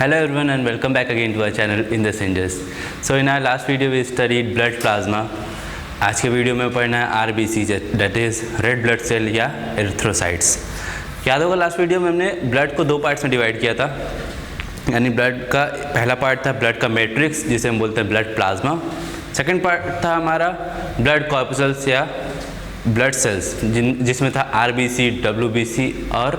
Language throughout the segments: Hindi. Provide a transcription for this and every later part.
Hello everyone and welcome back again to our channel in the Singes. So in our last video we studied blood plasma. आज के वीडियो में पढ़ना है RBC that is red blood cell या एरिथ्रोसाइट्स. याद होगा लास्ट वीडियो में हमने ब्लड को दो पार्ट्स में डिवाइड किया था. यानी ब्लड का पहला पार्ट था ब्लड का मैट्रिक्स जिसे हम बोलते हैं ब्लड प्लाज्मा. सेकेंड पार्ट था हमारा ब्लड कॉर्पसल्स या ब्लड सेल्स जिसमें था RBC, WBC और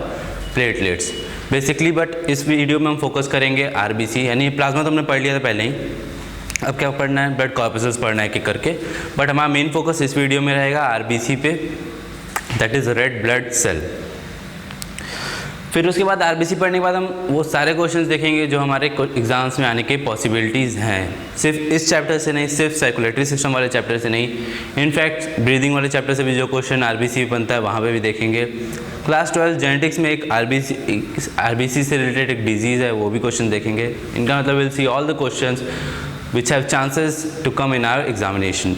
प्लेटलेट्स बेसिकली. बट इस वीडियो में हम फोकस करेंगे RBC यानी प्लाज्मा तो हमने पढ़ लिया था पहले ही. अब क्या पढ़ना है, ब्लड कॉर्पसल्स पढ़ना है कि करके. बट हमारा मेन फोकस इस वीडियो में रहेगा RBC पे, that is red blood cell. फिर उसके बाद RBC पढ़ने के बाद हम वो सारे क्वेश्चंस देखेंगे जो हमारे एग्जाम्स में आने के पॉसिबिलिटीज़ हैं. सिर्फ इस चैप्टर से नहीं, सिर्फ सर्कुलेटरी सिस्टम वाले चैप्टर से नहीं, इनफैक्ट ब्रीदिंग वाले चैप्टर से भी जो क्वेश्चन RBC बनता है वहाँ पे भी देखेंगे. क्लास 12 जेनेटिक्स में एक RBC से रिलेटेड एक डिजीज़ है, वो भी क्वेश्चन देखेंगे. इनका मतलब will see all the questions which have chances to come in our examination.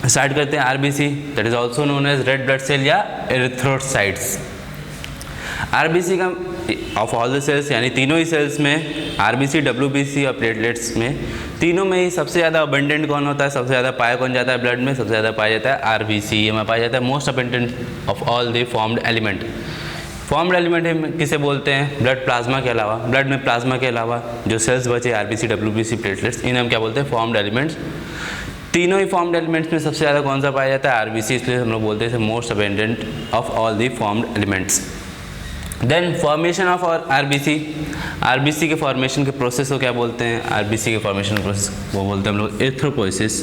Start करते हैं RBC that is also known as red blood cell या एरिथ्रोसाइट्स. RBC का ऑफ ऑल द सेल्स यानी तीनों ही सेल्स में RBC, WBC और प्लेटलेट्स में तीनों में ही सबसे ज़्यादा अबंडेंट कौन होता है, सबसे ज़्यादा पाया कौन जाता है ब्लड में, सबसे ज़्यादा पाया जाता है RBC. ये में पाया जाता है most abundant of all the formed element. Formed element किसे बोलते हैं, ब्लड प्लाज्मा के अलावा, ब्लड में प्लाज्मा के अलावा जो सेल्स बचे RBC, WBC, प्लेटलेट्स, इन्हें हम क्या बोलते हैं, फॉर्म्ड एलिमेंट्स. तीनों ही फॉर्म्ड एलिमेंट्स में सबसे ज़्यादा कौन सा पाया जाता है, RBC, इसलिए हम लोग बोलते हैं most abundant of all the formed elements. Then formation of RBC के फॉर्मेशन के प्रोसेस को क्या बोलते हैं, RBC के फॉर्मेशन प्रोसेस वो बोलते हैं हम लोग एरिथ्रोपोइसिस.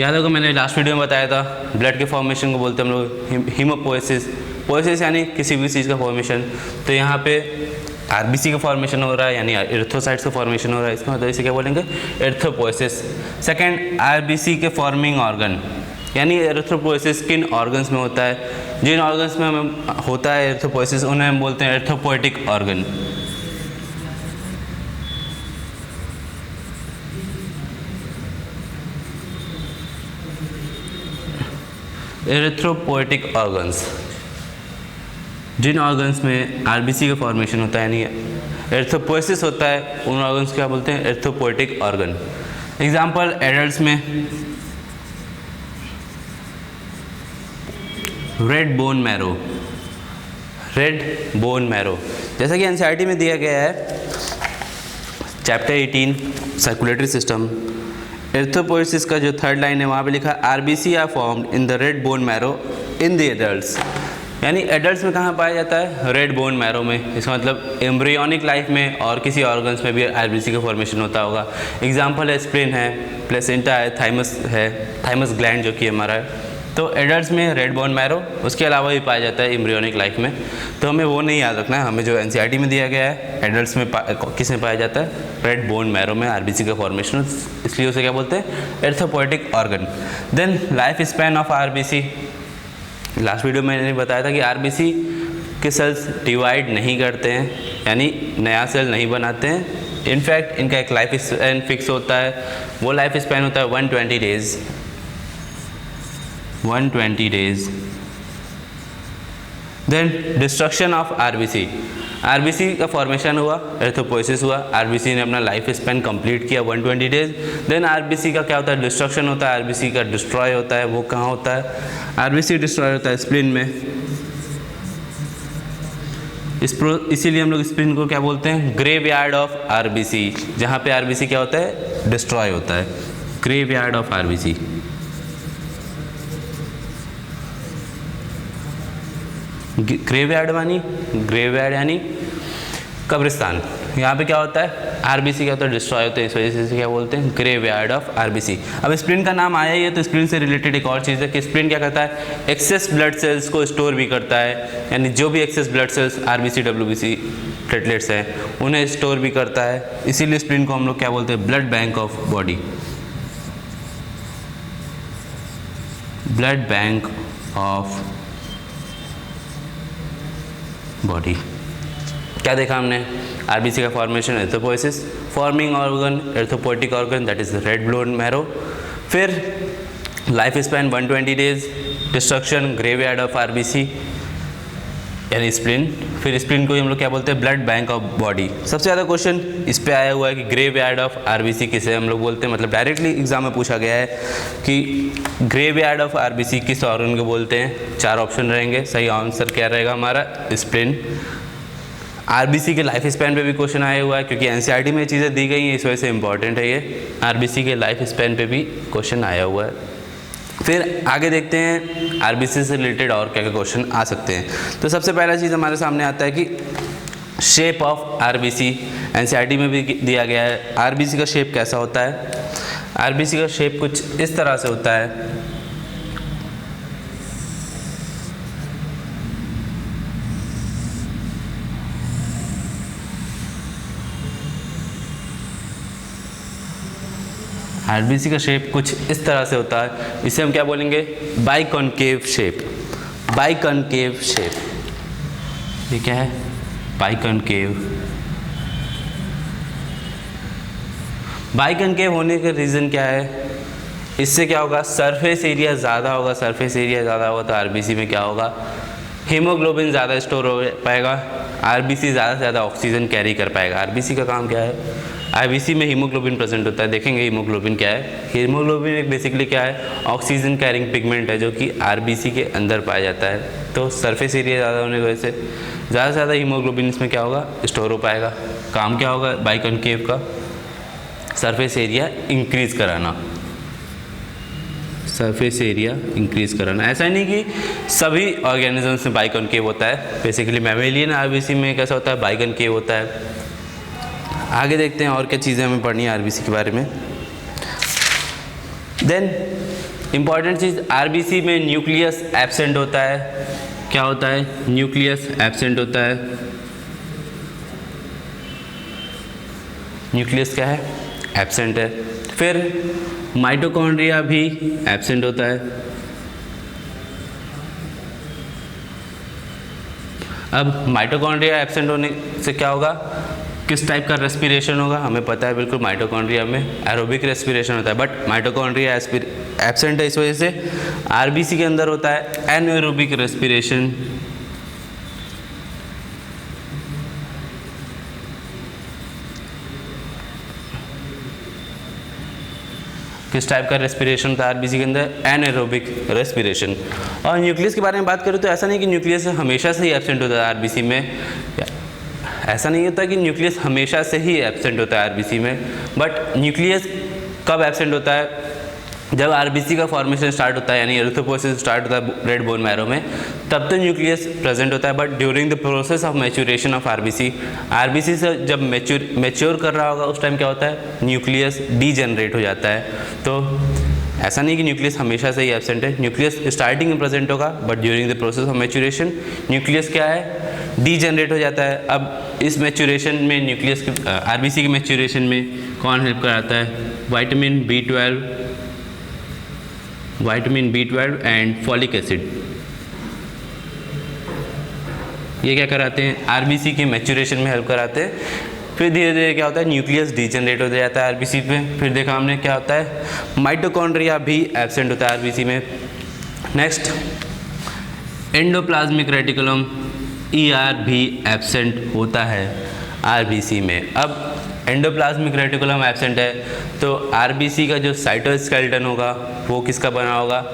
याद होगा मैंने लास्ट वीडियो में बताया था ब्लड के फॉर्मेशन को बोलते हैं हम लोग हीमोपोइसिस. पोइसिस यानी किसी भी चीज़ का फॉर्मेशन. तो यहाँ पे RBC का फॉर्मेशन हो रहा है यानी एरिथ्रोसाइट्स का फॉर्मेशन हो रहा है, इसका मतलब इसे क्या बोलेंगे, एरिथ्रोपोइसिस. सेकंड RBC के फॉर्मिंग ऑर्गन यानी एरिथ्रोपोइसिस किन ऑर्गन्स में होता है, जिन ऑर्गन्स में हमें होता है एरिथ्रोपोइसिस उन्हें हम बोलते हैं एरिथ्रोपोइटिक ऑर्गन. एरिथ्रोपोइटिक ऑर्गन्स जिन ऑर्गन्स में RBC का फॉर्मेशन होता है यानी एरिथ्रोपोइसिस होता है उन ऑर्गन्स क्या बोलते हैं, एरिथ्रोपोइटिक ऑर्गन. एग्जाम्पल एडल्ट्स में रेड बोन मैरो जैसा कि NCERT में दिया गया है चैप्टर 18 सर्कुलेटरी सिस्टम. एरिथ्रोपोइसिस का जो थर्ड लाइन है वहाँ पे लिखा RBC are formed in the red bone marrow in the adults. यानी एडल्ट्स में कहाँ पाया जाता है, रेड बोन मैरो में. इसका मतलब एम्ब्रियोनिक लाइफ में और किसी ऑर्गन्स में भी RBC का फॉर्मेशन होता होगा. एग्जाम्पल है स्प्लीन है, प्लेसेंटा है, थाइमस ग्लैंड जो कि हमारा है. तो एडल्ट्स में रेड बोन मैरो, उसके अलावा भी पाया जाता है एम्ब्रियोनिक लाइफ में. तो हमें वो नहीं याद रखना है, हमें जो NCERT में दिया गया है एडल्ट्स में किस में पाया जाता है, रेड बोन मैरो में RBC का फॉर्मेशन, इसलिए उसे क्या बोलते हैं, erythropoietic organ. Then life span of RBC. Last video में मैंने बताया था कि RBC के सेल्स डिवाइड नहीं करते हैं यानी नया सेल नहीं बनाते हैं. इनफैक्ट इनका एक लाइफ स्पैन फिक्स होता है, वो लाइफ स्पैन होता है 120 days. Then destruction of RBC का फॉर्मेशन हुआ, एरिथ्रोपोइसिस हुआ, RBC ने अपना लाइफ स्पैन कंप्लीट किया 120 डेज. देन RBC का क्या होता है, डिस्ट्रक्शन होता है, RBC का डिस्ट्रॉय होता है. वो कहाँ होता है, RBC डिस्ट्रॉय होता है स्प्लीन में. इसीलिए हम लोग स्प्लीन को क्या बोलते हैं, ग्रेवयार्ड ऑफ RBC, जहाँ पे RBC क्या होता है, डिस्ट्रॉय होता है, ग्रेवयार्ड ऑफ RBC. ग्रेवयार्ड यानी कब्रिस्तान. यहाँ पे क्या होता है, RBC क्या होता है, डिस्ट्रॉय होता है, इस वजह से क्या बोलते हैं, ग्रेवयार्ड ऑफ RBC. अब स्प्लीन का नाम आया ही है तो स्प्लीन से रिलेटेड एक और चीज़ है कि स्प्लीन क्या करता है, एक्सेस ब्लड सेल्स को स्टोर भी करता है. यानी जो भी excess blood cells RBC, WBC, platelets हैं उन्हें स्टोर भी करता है. इसीलिए स्प्लीन को हम लोग क्या बोलते हैं, blood bank of body. Blood bank of body. क्या देखा हमने, RBC का formation, erythropoiesis, forming organ erythropoietic organ that is red bone marrow. फिर life span 120 days, destruction, graveyard of RBC यानी स्प्लीन। फिर स्प्लीन को हम लोग क्या बोलते हैं, ब्लड बैंक ऑफ बॉडी। सबसे ज़्यादा क्वेश्चन इस पे आया हुआ है कि ग्रेवयार्ड ऑफ आरबीसी किसे हम लोग बोलते हैं, मतलब डायरेक्टली एग्जाम में पूछा गया है कि ग्रेवयार्ड ऑफ आरबीसी किस ऑर्गन को बोलते हैं। 4 ऑप्शन रहेंगे, सही आंसर क्या रहेगा हमारा, स्प्लीन। आरबीसी के लाइफ स्पैन पे भी क्वेश्चन आया हुआ है, क्योंकि एनसीईआरटी में ये चीज़ें दी गई हैं, इस वजह से इंपॉर्टेंट है ये। आरबीसी के लाइफ स्पैन पे भी क्वेश्चन आया हुआ है। फिर आगे देखते हैं आरबीसी से रिलेटेड और क्या क्या क्वेश्चन आ सकते हैं। तो सबसे पहला चीज़ हमारे सामने आता है कि शेप ऑफ आरबीसी। एनसीईआरटी में भी दिया गया है आरबीसी का शेप कैसा होता है। आरबीसी का शेप कुछ इस तरह से होता है। आरबीसी का शेप कुछ इस तरह से होता है, इसे हम क्या बोलेंगे, बाइकॉनकेव शेप। बाइकॉनकेव शेप, ये क्या है, बाइकॉनकेव। बाइकॉनकेव होने का रीज़न क्या है, इससे क्या होगा, सरफेस एरिया ज़्यादा होगा। सरफेस एरिया ज़्यादा होगा तो आरबीसी में क्या होगा, हीमोग्लोबिन ज़्यादा स्टोर हो पाएगा। आरबीसी ज़्यादा से ज़्यादा ऑक्सीजन कैरी कर पाएगा। आरबीसी का काम क्या है, आरबीसी में हीमोग्लोबिन प्रेजेंट होता है। देखेंगे हीमोग्लोबिन क्या है। हीमोग्लोबिन एक बेसिकली क्या है, ऑक्सीजन कैरिंग पिगमेंट है, जो कि आरबीसी के अंदर पाया जाता है। तो सरफेस एरिया ज़्यादा होने की वजह से ज़्यादा से ज़्यादा हीमोग्लोबिन इसमें क्या होगा, स्टोर हो पाएगा। काम क्या होगा बाइकॉनकेव का, सरफेस एरिया इंक्रीज कराना। सरफेस एरिया इंक्रीज कराना। ऐसा नहीं कि सभी ऑर्गेनिजम्स में बाइकॉनकेव होता है, बेसिकली मैमेलियन आरबीसी में कैसा होता है, बाइकॉनकेव होता है। आगे देखते हैं और क्या चीज़ें हमें पढ़नी है आरबीसी के बारे में। देन इंपॉर्टेंट चीज़, आरबीसी में न्यूक्लियस एब्सेंट होता है। क्या होता है, न्यूक्लियस एब्सेंट होता है। न्यूक्लियस क्या है, एब्सेंट है। फिर माइटोकॉन्ड्रिया भी एब्सेंट होता है। अब माइटोकॉन्ड्रिया एब्सेंट होने से क्या होगा, किस टाइप का रेस्पिरेशन होगा, हमें पता है बिल्कुल माइटोकॉन्ड्रिया में एरोबिक रेस्पिरेशन होता है, बट माइटोकॉन्ड्रिया एब्सेंट है, इस वजह से आरबीसी के अंदर होता है एनएरोबिक रेस्पिरेशन। किस टाइप का रेस्पिरेशन होता है आरबीसी के अंदर, एनएरोबिक रेस्पिरेशन। और न्यूक्लियस के बारे में बात करें तो ऐसा नहीं कि न्यूक्लियस हमेशा से ही एब्सेंट होता है आरबीसी में। ऐसा नहीं होता कि न्यूक्लियस हमेशा से ही एब्सेंट होता है आरबीसी में, बट न्यूक्लियस कब एब्सेंट होता है, जब आरबीसी का फॉर्मेशन स्टार्ट होता है, यानी एरिथ्रोपोइसिस स्टार्ट होता है रेड बोन मैरो में, तब तो न्यूक्लियस प्रेजेंट होता है। But during the process of maturation of RBC से जब मैच्योर कर रहा होगा उस टाइम क्या होता है, न्यूक्लियस डीजेनरेट हो जाता है। तो ऐसा नहीं कि न्यूक्लियस हमेशा से ही एब्सेंट है, न्यूक्लियस स्टार्टिंग में प्रेजेंट होगा, but during the process of maturation nucleus क्या है, डीजेनरेट हो जाता है। अब इस मैच्योरेशन में न्यूक्लियस आरबीसी के मैच्योरेशन में कौन हेल्प कराता है, vitamin B12 and folic acid, ये क्या कराते हैं, आरबीसी के मैच्योरेशन में हेल्प कराते हैं। फिर धीरे धीरे क्या होता है, न्यूक्लियस डीजेनरेट हो जाता है आरबीसी पे। फिर देखा हमने क्या होता है, माइटोकॉन्ड्रिया भी एब्सेंट होता है आरबीसी में। नेक्स्ट, एंडोप्लाज्मिक रेटिकुलम ER भी एब्सेंट होता है आरबीसी में। अब एंडोप्लाज्मिक रेटिकुलम एब्सेंट है तो आरबीसी का जो साइटोस्केलेटन होगा वो किसका बना होगा,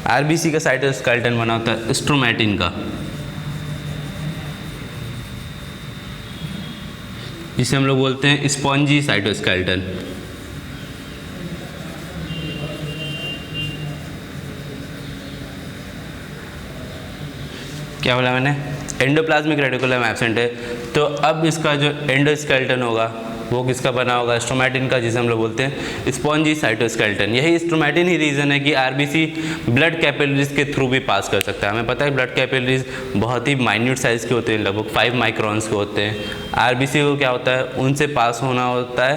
आरबीसी का साइटोस्केलेटन बना होता है स्ट्रोमैटिन का, जिसे हम लोग बोलते हैं स्पॉन्जी साइटोस्केलेटन। क्या बोला मैंने, एंडोप्लाज्मिक रेटिकुलम एब्सेंट है तो अब इसका जो एंडोस्केलेटन होगा वो किसका बना होगा, स्ट्रोमैटिन का, जिसे हम लोग बोलते हैं स्पॉन्जी साइटोस्केलेटन। यही स्ट्रोमैटिन ही रीज़न है कि आरबीसी ब्लड कैपिलरीज के थ्रू भी पास कर सकता है। हमें पता है ब्लड कैपिलरीज बहुत ही माइन्यूट साइज़ के होते हैं, लगभग 5 माइक्रॉन्स के होते हैं। आरबीसी को क्या होता है, उनसे पास होना होता है।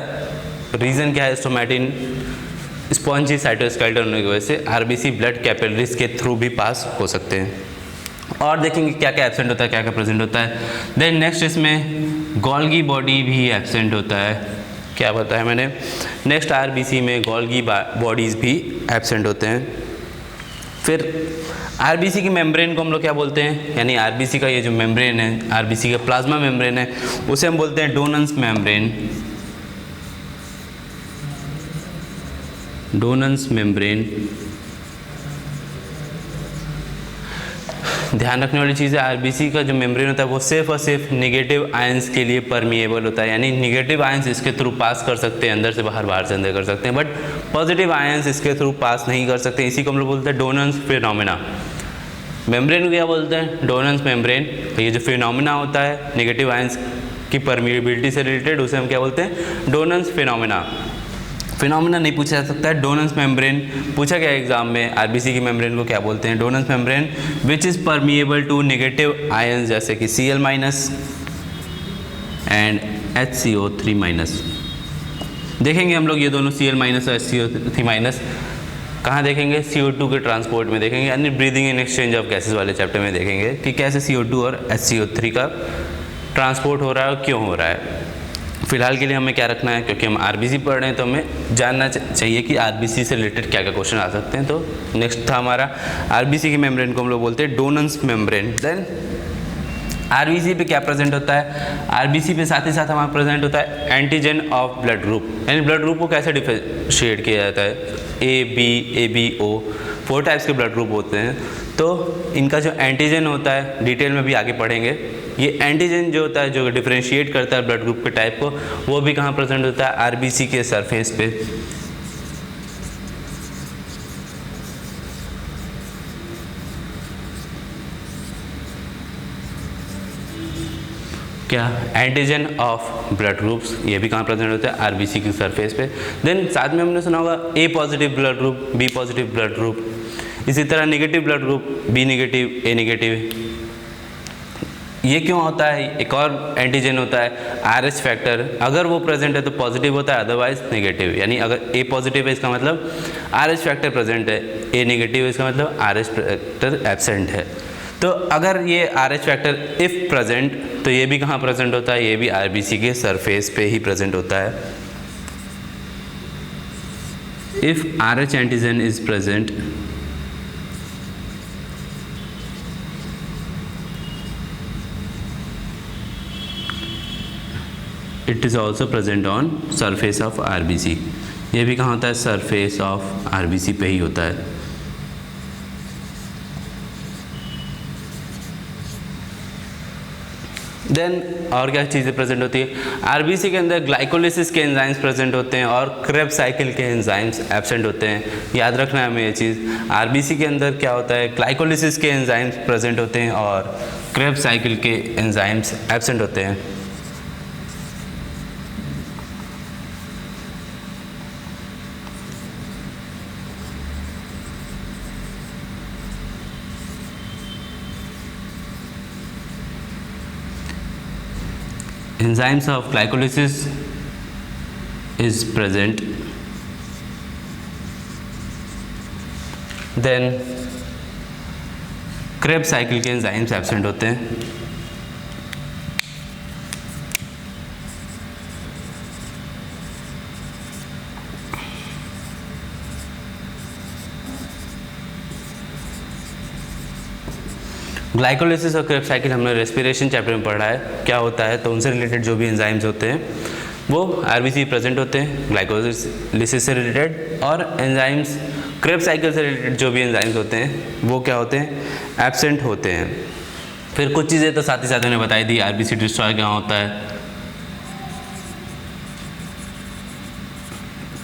रीज़न क्या है, स्ट्रोमैटिन स्पॉन्जी साइटोस्केलेटन होने की वजह से आरबीसी ब्लड कैपिलरीज के थ्रू भी पास हो सकते हैं। और देखेंगे क्या क्या एब्सेंट होता है, क्या क्या प्रेजेंट होता है। देन नेक्स्ट इसमें गोल्गी बॉडी भी एब्सेंट होता है। क्या बताया मैंने, नेक्स्ट आरबीसी में गोल्गी बॉडीज़ भी एब्सेंट होते हैं। फिर आरबीसी की मेम्ब्रेन को हम लोग क्या बोलते हैं, यानी आरबीसी का ये जो मेम्ब्रेन है, आरबीसी का प्लाज्मा मेम्ब्रेन है, उसे हम बोलते हैं डोनन्स मेम्ब्रेन। डोनन्स मेम्ब्रेन। ध्यान रखने वाली चीज़ है, आरबीसी का जो मेम्ब्रेन होता है वो सिर्फ और सिर्फ निगेटिव आयंस के लिए परमिएबल होता है, यानी निगेटिव आयंस इसके थ्रू पास कर सकते हैं, अंदर से बाहर, बाहर से अंदर कर सकते हैं, बट पॉजिटिव आयंस इसके थ्रू पास नहीं कर सकते। इसी को हम लोग बोलते हैं डोनन्स फिनोमेना। मेम्ब्रेन को क्या बोलते हैं, डोनन्स मेम्ब्रेन। ये जो फिनोमेना होता है नेगेटिव आयंस की परमिएबिलिटी से रिलेटेड, उसे हम क्या बोलते हैं, डोनन्स फिनोमेना। फिनोमेना नहीं पूछा जा सकता है, डोनन्स मेम्ब्रेन पूछा गया एग्जाम में। आरबीसी की मेम्ब्रेन को क्या बोलते हैं, Donnan's membrane which is permeable to negative ions जैसे कि Cl- एंड HCO3-। देखेंगे हम लोग ये दोनों Cl- और HCO3- कहाँ देखेंगे, CO2 के ट्रांसपोर्ट में देखेंगे, यानी breathing in exchange of gases वाले चैप्टर में देखेंगे कि कैसे CO2 और HCO3 का ट्रांसपोर्ट हो रहा है और क्यों हो रहा है। फिलहाल के लिए हमें क्या रखना है, क्योंकि हम आरबीसी पढ़ रहे हैं तो हमें जानना चाहिए कि आरबीसी से रिलेटेड क्या क्या क्वेश्चन आ सकते हैं। तो नेक्स्ट था हमारा आरबीसी की मेम्ब्रेन को हम लोग बोलते हैं डोनन्स मेम्ब्रेन। देन आरबीसी पे क्या प्रेजेंट होता है, आरबीसी पे साथ ही साथ हमारा प्रेजेंट होता है एंटीजन ऑफ ब्लड ग्रुप, यानी ब्लड ग्रुप को कैसे डिफरेंशिएट किया जाता है, AB, O, 4 टाइप्स के ब्लड ग्रुप होते हैं। तो इनका जो एंटीजन होता है, डिटेल में भी आगे पढ़ेंगे, ये एंटीजन जो होता है जो डिफरेंशिएट करता है ब्लड ग्रुप के टाइप को, वो भी कहाँ प्रेजेंट होता है, आरबीसी के सरफेस पे। क्या, एंटीजन ऑफ ब्लड ग्रुप्स, ये भी कहाँ प्रेजेंट होता है, आरबीसी की सरफेस पे। देन साथ में हमने सुना होगा A positive blood group, B positive blood group, इसी तरह negative blood group B negative, A negative. ये क्यों होता है, एक और एंटीजन होता है RH फैक्टर, अगर वो प्रेजेंट है तो पॉजिटिव होता है, अदरवाइज नेगेटिव। यानी अगर A पॉजिटिव है इसका मतलब RH फैक्टर प्रेजेंट है, A नेगेटिव है इसका मतलब RH फैक्टर एब्सेंट है। तो अगर ये RH फैक्टर इफ प्रेजेंट, तो ये भी कहाँ प्रेजेंट होता है, ये भी आरबीसी के सरफेस पे ही प्रेजेंट होता है। If RH antigen is present, it is also present on surface of RBC. ये भी कहाँ होता है, सरफेस ऑफ आरबीसी पे ही होता है। देन और क्या चीज़ें प्रेजेंट होती है, आरबीसी के अंदर ग्लाइकोलिसिस के एंजाइम्स प्रेजेंट होते हैं और क्रेब्स साइकिल के एंजाइम्स एब्सेंट होते हैं। याद रखना है हमें ये चीज़, आरबीसी के अंदर क्या होता है, ग्लाइकोलिसिस के एंजाइम्स प्रेजेंट होते हैं और क्रेब्स साइकिल के एंजाइम्स एब्सेंट होते हैं। Enzymes of glycolysis is present, then Krebs cycle के enzymes absent होते हैं। ग्लाइकोलिसिस और क्रेब्स साइकिल हमने रेस्पिरेशन चैप्टर में पढ़ा है क्या होता है, तो उनसे रिलेटेड जो भी एंजाइम्स होते हैं वो आरबीसी प्रेजेंट होते हैं ग्लाइकोलिसिस से रिलेटेड, और एंजाइम्स क्रेब्स साइकिल से रिलेटेड जो भी एंजाइम्स होते हैं वो क्या होते हैं, एब्सेंट होते हैं। फिर कुछ चीज़ें तो साथ ही साथ मैंने बताई दी, आरबीसी डिस्ट्रॉय क्या होता है,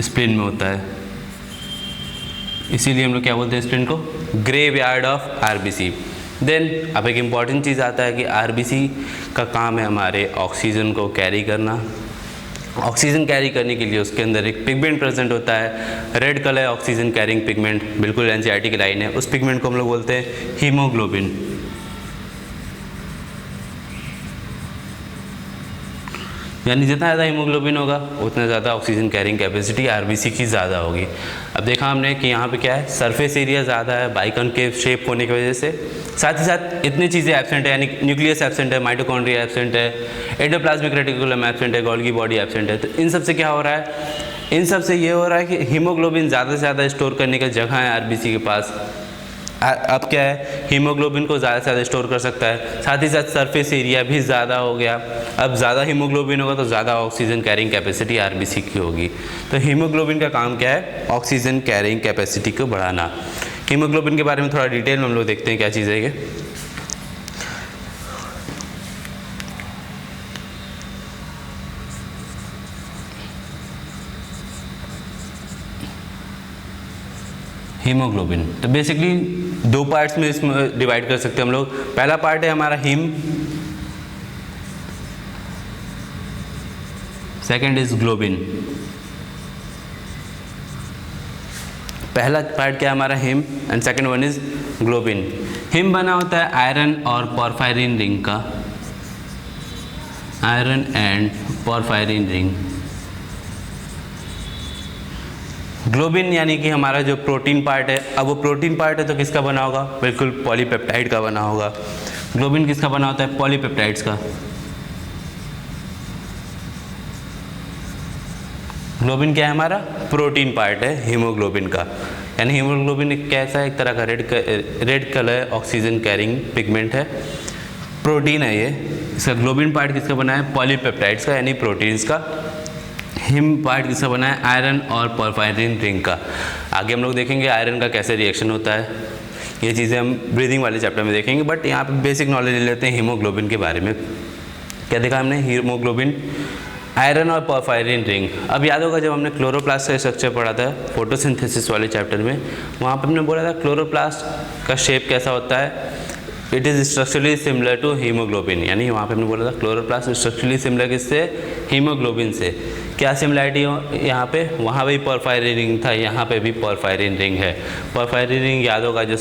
स्प्लीन में होता है, इसीलिए हम लोग क्या बोलते हैं स्प्लीन को, ग्रेवयार्ड ऑफ आरबीसी। देन अब एक इम्पॉर्टेंट चीज़ आता है कि आरबीसी का काम है हमारे ऑक्सीजन को कैरी करना। ऑक्सीजन कैरी करने के लिए उसके अंदर एक पिगमेंट प्रेजेंट होता है, red colour oxygen carrying pigment, बिल्कुल एनसीईआरटी की लाइन है। उस पिगमेंट को हम लोग बोलते हैं हीमोग्लोबिन। यानी जितना ज़्यादा हीमोग्लोबिन होगा उतना ज़्यादा ऑक्सीजन कैरिंग कैपेसिटी आरबीसी की ज़्यादा होगी। अब देखा हमने कि यहाँ पे क्या है, सरफेस एरिया ज़्यादा है बाइकॉनकेव शेप होने की वजह से, साथ ही साथ इतनी चीज़ें एब्सेंट है, यानी न्यूक्लियस एब्सेंट है, माइटोकॉन्ड्रिया एब्सेंट है, एंडोप्लाज्मिक रेटिकुलम एब्सेंट है, गोल्गी बॉडी एब्सेंट है। तो इन सब से क्या हो रहा है, इन सब से ये हो रहा है कि हीमोग्लोबिन ज़्यादा से ज़्यादा स्टोर करने का जगह है आरबीसी के पास, अब क्या है, हीमोग्लोबिन को ज़्यादा से ज़्यादा स्टोर कर सकता है, साथ ही साथ सरफेस एरिया भी ज़्यादा हो गया। अब ज़्यादा हीमोग्लोबिन होगा तो ज़्यादा ऑक्सीजन कैरिंग कैपेसिटी आरबीसी की होगी। तो हीमोग्लोबिन का काम क्या है, ऑक्सीजन कैरिंग कैपेसिटी को बढ़ाना। हीमोग्लोबिन के बारे में थोड़ा डिटेल में हम लोग देखते हैं क्या चीज़ है ये। हीमोग्लोबिन तो बेसिकली दो पार्ट्स में इसमें डिवाइड कर सकते हैं हम लोग। पहला पार्ट है हमारा हीम, सेकंड इज ग्लोबिन। पहला पार्ट क्या है हमारा haem and second one is globin. Haem बना होता है आयरन और पोरफायरिन रिंग का, iron and porphyrin ring. Globin यानी कि हमारा जो प्रोटीन पार्ट है, अब वो प्रोटीन पार्ट है तो किसका बना होगा, बिल्कुल पॉलीपेप्टाइड का बना होगा। ग्लोबिन किसका बना होता है, पॉलीपेप्टाइड्स का। ग्लोबिन क्या है हमारा, प्रोटीन पार्ट है हीमोग्लोबिन का। यानी हीमोग्लोबिन कैसा है, एक तरह का red colour oxygen carrying pigment है, प्रोटीन है ये। इसका ग्लोबिन पार्ट किसका बना है, पॉलीपेप्टाइड्स का यानी प्रोटीन्स का। हिम पार्ट किसका बना है, आयरन और पोरफायरिन रिंग का। आगे हम लोग देखेंगे आयरन का कैसे रिएक्शन होता है, ये चीज़ें हम ब्रीदिंग वाले चैप्टर में देखेंगे, बट यहाँ पे बेसिक नॉलेज ले लेते हैं हीमोग्लोबिन के बारे में। क्या देखा हमने, हीमोग्लोबिन, आयरन और पोरफायरिन रिंग। अब याद होगा जब हमने क्लोरोप्लास्ट का स्ट्रक्चर पढ़ा था फोटोसिंथेसिस वाले चैप्टर में, वहाँ पर हमने बोला था क्लोरोप्लास्ट का शेप कैसा होता है, it is structurally similar to haemoglobin. यानी वहाँ पे हमने बोला था क्लोरोप्लास्ट स्ट्रक्चरली सिमिलर किससे, हीमोग्लोबिन से। क्या सिमिलैरिटी हो यहाँ पे, वहाँ भी पोरफायरिन रिंग था, यहाँ पे भी पोरफायरिन रिंग है। पोरफायरिन रिंग याद होगा जो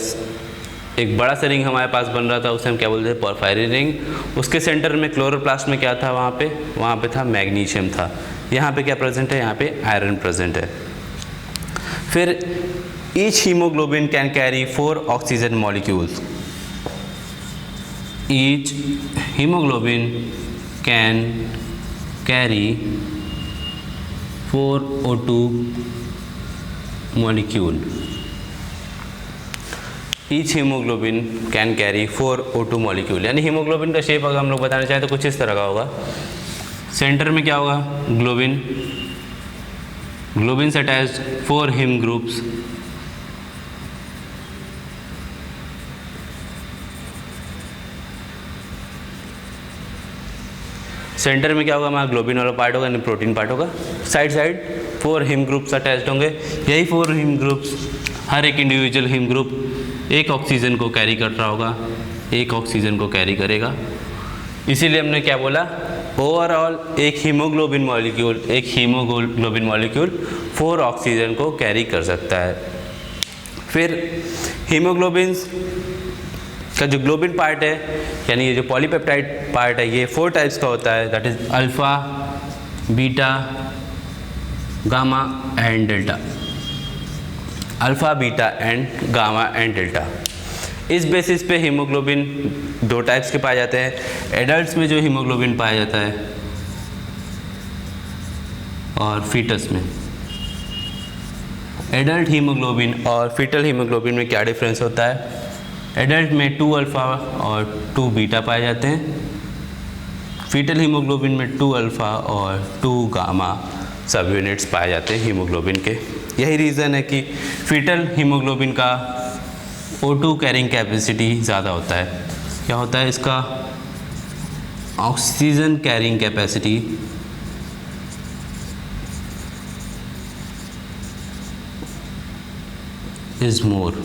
एक बड़ा सा रिंग हमारे पास बन रहा था उसे हम क्या बोलते हैं, पोरफायरिन रिंग। उसके सेंटर में क्लोरोप्लास्ट में क्या था, वहाँ पे था मैग्नीशियम था। यहाँ पे क्या प्रेजेंट है, यहाँ पे आयरन प्रेजेंट है। फिर each haemoglobin can carry 4 oxygen molecules. Each haemoglobin can carry 4 O2 molecule। Each haemoglobin can carry 4 O2 molecule. यानी हीमोग्लोबिन का शेप अगर हम लोग बताना चाहें तो कुछ इस तरह का होगा। सेंटर में क्या होगा, ग्लोबिन, ग्लोबिन से अटैच्ड 4 हीम ग्रुप्स। सेंटर में क्या होगा हमारा, ग्लोबिन वाला पार्ट होगा यानी प्रोटीन पार्ट होगा। Side side 4 haem groups attached होंगे। यही 4 हीम ग्रुप्स, हर एक इंडिविजुअल हीम ग्रुप एक ऑक्सीजन को कैरी कर रहा होगा, एक ऑक्सीजन को कैरी करेगा। इसीलिए हमने क्या बोला, ओवरऑल एक हीमोग्लोबिन मॉलिक्यूल 4 ऑक्सीजन को कैरी कर सकता है। फिर हीमोग्लोबिन का जो ग्लोबिन पार्ट है यानी ये जो पॉलीपेप्टाइड पार्ट है ये 4 टाइप्स का होता है, that is alpha, beta, gamma and delta. Alpha, beta and gamma and delta. इस बेसिस पे हीमोग्लोबिन 2 टाइप्स के पाए जाते हैं। एडल्ट्स में जो हीमोग्लोबिन पाया जाता है और फीटस में। एडल्ट हीमोग्लोबिन और फीटल हीमोग्लोबिन में क्या डिफरेंस होता है, एडल्ट में 2 अल्फ़ा और 2 बीटा पाए जाते हैं। फीटल हीमोग्लोबिन में 2 अल्फ़ा और 2 गामा सब यूनिट्स पाए जाते हैं हीमोग्लोबिन के। यही रीज़न है कि फीटल हीमोग्लोबिन का O2 कैरिंग कैपेसिटी ज़्यादा होता है। क्या होता है इसका, oxygen carrying capacity is more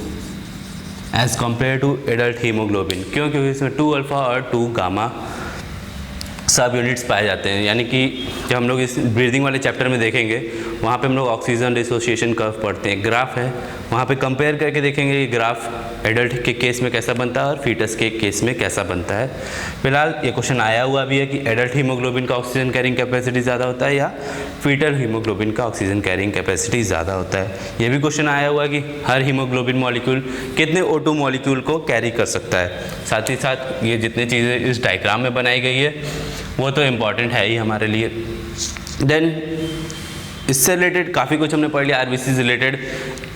as compare to adult haemoglobin. क्यों, क्योंकि इसमें 2 अल्फ़ा और 2 गामा सब यूनिट्स पाए जाते हैं। यानी कि जब हम लोग इस ब्रीदिंग वाले चैप्टर में देखेंगे वहाँ पे हम लोग ऑक्सीजन डिसोसिएशन कर्व पढ़ते हैं, ग्राफ है, वहाँ पे कंपेयर करके देखेंगे ये ग्राफ एडल्ट के केस में कैसा बनता है और फीटस के केस में कैसा बनता है। फिलहाल ये क्वेश्चन आया हुआ भी है कि एडल्ट हीमोग्लोबिन का ऑक्सीजन कैरिंग कैपेसिटी ज़्यादा होता है या फीटल हीमोग्लोबिन का ऑक्सीजन कैरिंग कैपेसिटी ज़्यादा होता है। ये भी क्वेश्चन आया हुआ है कि हर हीमोग्लोबिन मॉलिक्यूल कितने O2 मॉलिक्यूल को कैरी कर सकता है। साथ ही साथ ये जितनी चीज़ें इस डायग्राम में बनाई गई है वो तो इम्पॉर्टेंट है ही हमारे लिए। देन इससे रिलेटेड काफ़ी कुछ हमने पढ़ लिया आरबीसी से रिलेटेड।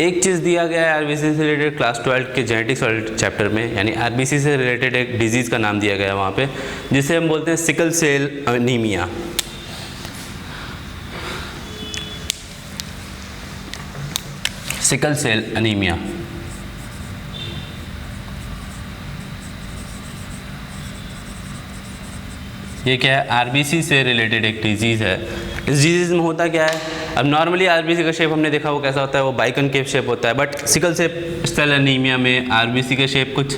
एक चीज़ दिया गया है आरबीसी से रिलेटेड क्लास 12 के जेनेटिक्स वाले चैप्टर में, यानी आरबीसी से रिलेटेड एक डिजीज़ का नाम दिया गया है वहाँ पे, जिसे हम बोलते हैं sickle cell anaemia. Sickle cell anaemia. ये क्या है? आरबीसी से रिलेटेड एक डिजीज़ है। इस डिजीज़ में होता क्या है, अब नॉर्मली आरबीसी का शेप हमने देखा वो कैसा होता है, वो बाइकनकेव शेप होता है, बट सिकल सेल अनीमिया में आरबीसी का शेप कुछ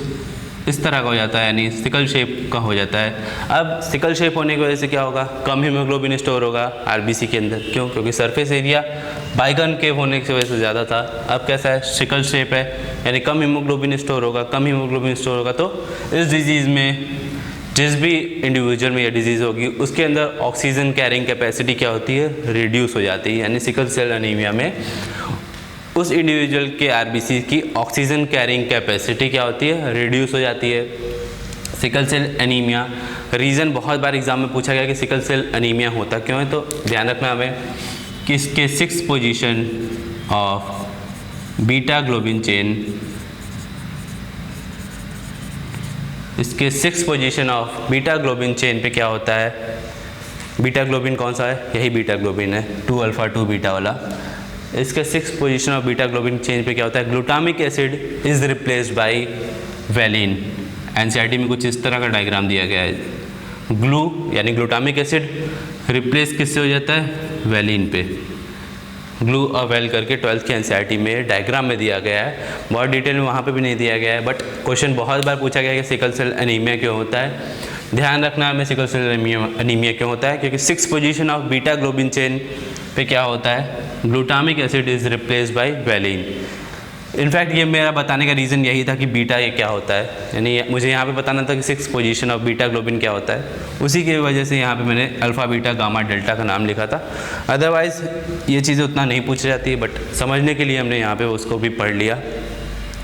इस तरह का हो जाता है, यानी सिकल शेप का हो जाता है। अब सिकल शेप होने की वजह से क्या होगा, कम हीमोग्लोबिन स्टोर होगा आरबीसी के अंदर। क्यों? क्योंकि सरफेस एरिया बाइकनकेव होने की वजह से ज़्यादा था। अब कैसा है, सिकल शेप है, यानी कम हीमोग्लोबिन स्टोर होगा। कम हीमोग्लोबिन स्टोर होगा तो इस डिजीज़ में जिस भी इंडिविजुअल में यह डिजीज़ होगी उसके अंदर ऑक्सीजन कैरिंग कैपेसिटी क्या होती है, रिड्यूस हो जाती है। यानी सिकल सेल अनीमिया में उस इंडिविजुअल के आरबीसी की ऑक्सीजन कैरिंग कैपेसिटी क्या होती है, रिड्यूस हो जाती है। सिकल सेल अनीमिया रीज़न बहुत बार एग्जाम में पूछा गया कि सिकल सेल अनीमिया होता क्यों है, तो ध्यान रखना हमें कि इसके 6 position of beta globin chain, इसके 6 position of beta globin chain पे क्या होता है, बीटा ग्लोबिन कौन सा है, यही बीटा ग्लोबिन है, 2 अल्फा 2 बीटा वाला। इसके 6 position of beta globin chain पे क्या होता है, glutamic acid is replaced by valine. NCERT में कुछ इस तरह का डायग्राम दिया गया है, ग्लू यानी ग्लूटामिक एसिड रिप्लेस किससे हो जाता है, वैलिन पे। ग्लू और वेल करके 12th की एनसीईआरटी में डायग्राम में दिया गया है, बहुत डिटेल में वहाँ पे भी नहीं दिया गया है, बट क्वेश्चन बहुत बार पूछा गया है कि सिकल सेल अनीमिया क्यों होता है। ध्यान रखना हमें सिकल सेल अनीमिया क्यों होता है, क्योंकि 6 position of beta globin chain पे क्या होता है, glutamic acid is replaced by valine. In fact ये मेरा बताने का रीज़न यही था कि बीटा ये क्या होता है, यानी मुझे यहाँ पे बताना था कि 6 पोजीशन ऑफ बीटा ग्लोबिन क्या होता है, उसी की वजह से यहाँ पे मैंने अल्फ़ा बीटा गामा डेल्टा का नाम लिखा था। अदरवाइज़ ये चीज़ें उतना नहीं पूछी जाती है, बट समझने के लिए हमने यहाँ पे उसको भी पढ़ लिया।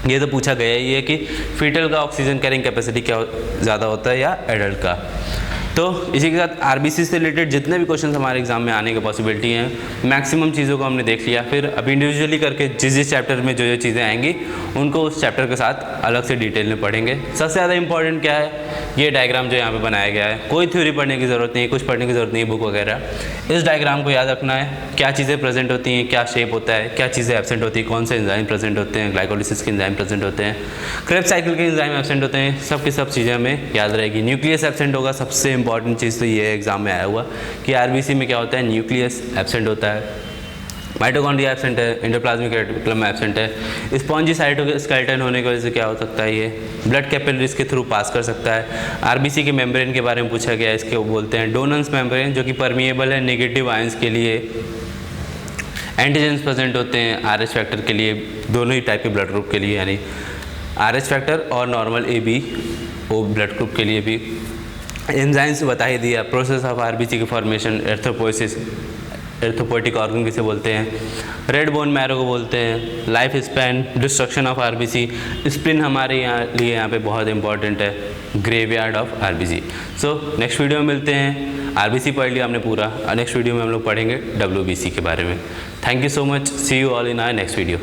ये तो पूछा गया ही है कि फीटल का ऑक्सीजन कैरिंग कैपेसिटी क्या ज़्यादा होता है या एडल्ट का। तो इसी के साथ आरबीसी से रिलेटेड जितने भी क्वेश्चन हमारे एग्जाम में आने की पॉसिबिलिटी हैं, मैक्सिमम चीज़ों को हमने देख लिया। फिर अब इंडिविजुअली करके जिस चैप्टर में जो चीज़ें आएंगी उनको उस चैप्टर के साथ अलग से डिटेल में पढ़ेंगे। सबसे ज़्यादा इंपॉर्टेंट क्या है, ये डायग्राम जो यहाँ पे बनाया गया है, कोई थ्योरी पढ़ने की ज़रूरत नहीं है, कुछ पढ़ने की ज़रूरत नहीं है बुक वगैरह। इस डायग्राम को याद रखना है, क्या चीज़ें प्रेजेंट होती हैं, क्या शेप होता है, क्या चीज़ें एब्सेंट होती हैं, कौन से एंजाइम प्रेजेंट होते हैं, ग्लाइकोलिसिस के एंजाइम प्रेजेंट होते हैं, क्रेब्स साइकिल के एंजाइम एब्सेंट होते हैं, सब की सब चीज़ें हमें याद रहेगी। न्यूक्लियस एब्सेंट होगा, सबसे इंपॉर्टेंट चीज़ तो ये एग्जाम में आया हुआ कि आरबीसी में क्या होता है, न्यूक्लियस एब्सेंट होता है, माइटोकॉन्ड्रिया एब्सेंट है, एंडोप्लाज्मिक रेटिकुलम एब्सेंट है। स्पॉन्जी साइटोस्केलेटन होने की वजह से क्या हो सकता है, ये ब्लड कैपिलरीज के थ्रू पास कर सकता है। आरबीसी के मेम्ब्रेन के बारे में पूछा गया है, इसके वो बोलते हैं डोनेंस मेम्ब्रेन, जो कि परमिएबल है नेगेटिव आयंस के लिए। एंटीजेंस प्रेजेंट होते हैं आरएच फैक्टर के लिए, दोनों ही टाइप के ब्लड ग्रुप के लिए, यानी आरएच फैक्टर और normal AB O blood group के लिए भी। एंजाइम्स बता ही दिया, प्रोसेस ऑफ आरबीसी के फॉर्मेशन, एर्थ्रोपोइसिस, एर्थ्रोपोइटिक ऑर्गन किसे बोलते हैं, रेड बोन मैरो को बोलते हैं, life span, destruction of RBC, spleen हमारे यहाँ पे बहुत इंपॉर्टेंट है, graveyard of RBC. So next video में मिलते हैं। आरबीसी पढ़ लिया हमने पूरा, नेक्स्ट वीडियो में हम लोग पढ़ेंगे WBC के बारे में। Thank you so much, see you all in our next video.